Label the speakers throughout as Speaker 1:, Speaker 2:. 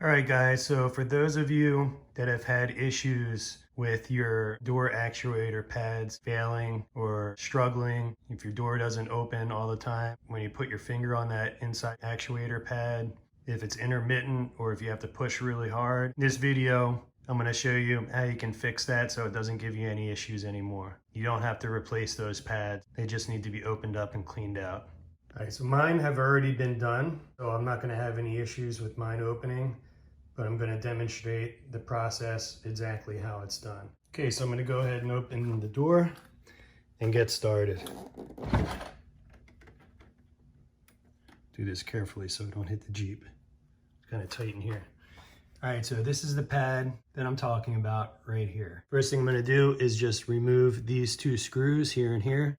Speaker 1: All right, guys, so for those of you that have had issues with your door actuator pads failing or struggling, if your door doesn't open all the time, when you put your finger on that inside actuator pad, if it's intermittent or if you have to push really hard, this video, I'm going to show you how you can fix that so it doesn't give you any issues anymore. You don't have to replace those pads. They just need to be opened up and cleaned out. All right, so mine have already been done, so I'm not going to have any issues with mine opening, but I'm going to demonstrate the process exactly how it's done. Okay, so I'm going to go ahead and open the door and get started. Do this carefully so I don't hit the Jeep. It's kind of tight in here. All right, so this is the pad that I'm talking about right here. First thing I'm going to do is just remove these two screws here and here.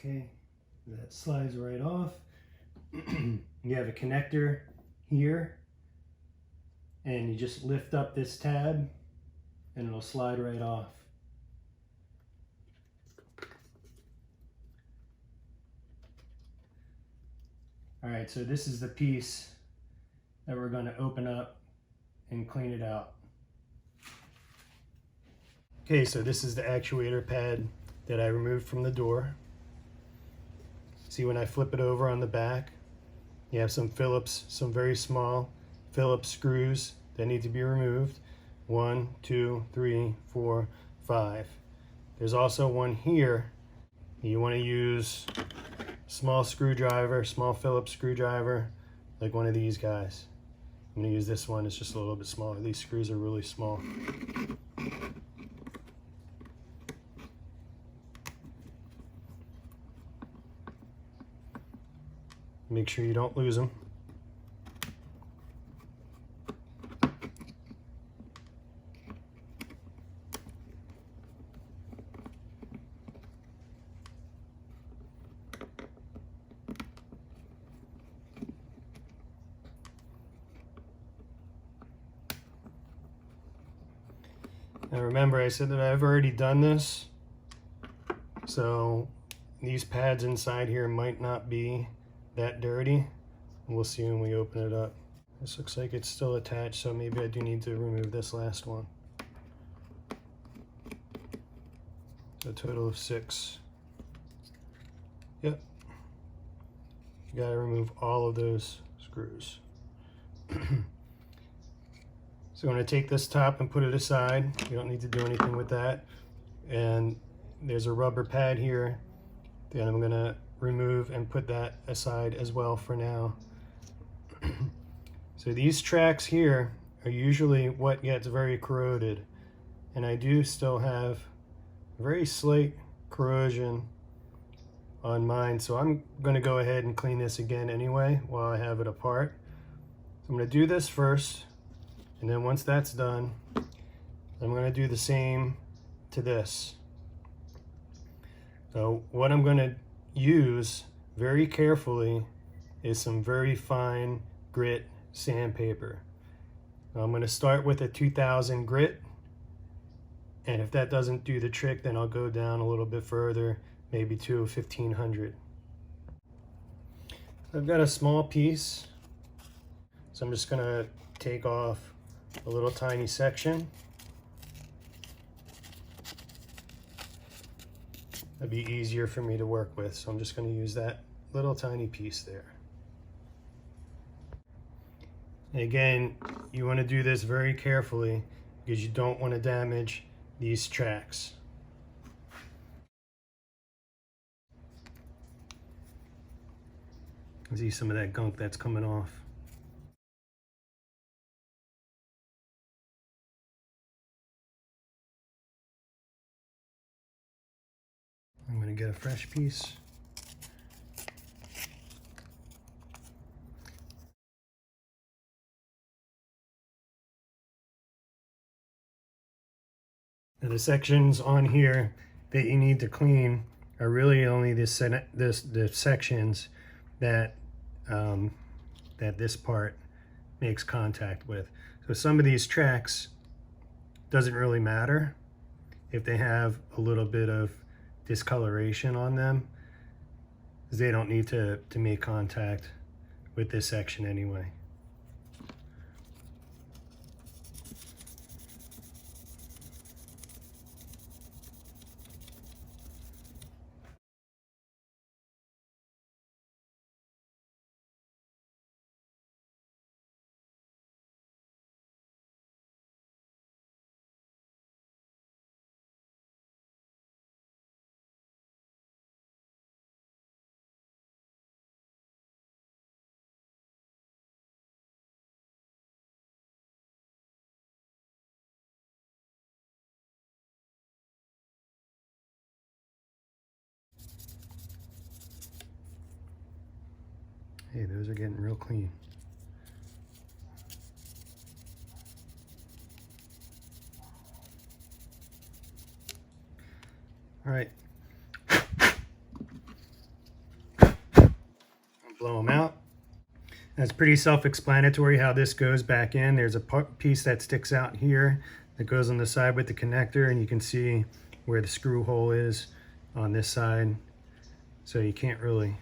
Speaker 1: Okay, that slides right off. You have a connector here, and you just lift up this tab and it'll slide right off. All right, so this is the piece that we're going to open up and clean it out. Okay, so this is the actuator pad that I removed from the door. See, when I flip it over on the back, you have some Phillips, some very small Phillips screws that need to be removed. 1, 2, 3, 4, 5. There's also one here. You want to use small screwdriver, small Phillips screwdriver, like one of these guys. I'm going to use this one. It's just a little bit smaller. These screws are really small. Make sure you don't lose them. Now remember, I said that I've already done this, so these pads inside here might not be that dirty. We'll see when we open it up. This looks like it's still attached, so maybe I do need to remove this last one. A total of 6. Yep. You gotta remove all of those screws. So I'm going to take this top and put it aside. You don't need to do anything with that. And there's a rubber pad here that I'm going to remove and put that aside as well for now. So these tracks here are usually what gets very corroded. And I do still have very slight corrosion on mine. So I'm going to go ahead and clean this again anyway while I have it apart. So I'm going to do this first. And then once that's done, I'm going to do the same to this. So what I'm going to use very carefully is some very fine grit sandpaper. I'm going to start with a 2000 grit, and if that doesn't do the trick, then I'll go down a little bit further, maybe to a 1500. I've got a small piece, so I'm just going to take off a little tiny section. That'd be easier for me to work with, so I'm just going to use that little tiny piece there. And again, you want to do this very carefully because you don't want to damage these tracks. You can see some of that gunk that's coming off. gonna get a fresh piece. Now the sections on here that you need to clean are really only the sections that that this part makes contact with. So some of these tracks doesn't really matter if they have a little bit of discoloration on them, because they don't need to make contact with this section anyway. Hey, those are getting real clean. All right. Blow them out. That's pretty self-explanatory how this goes back in. There's a piece that sticks out here that goes on the side with the connector, and you can see where the screw hole is on this side. So you can't really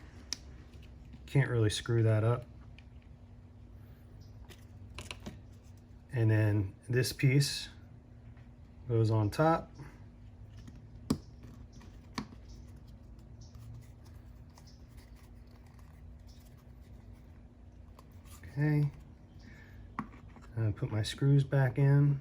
Speaker 1: screw that up. And then this piece goes on top. Okay. I'll put my screws back in.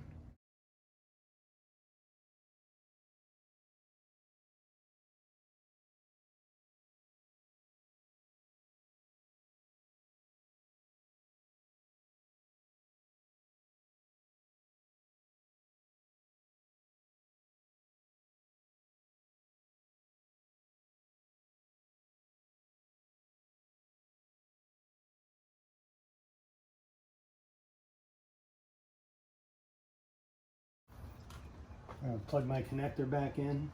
Speaker 1: I'll plug my connector back in.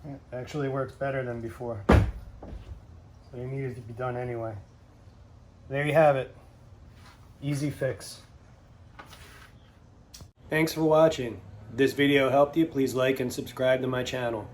Speaker 1: It actually works better than before. So it needed to be done anyway. There you have it. Easy fix. Thanks for watching. If this video helped you, please like and subscribe to my channel.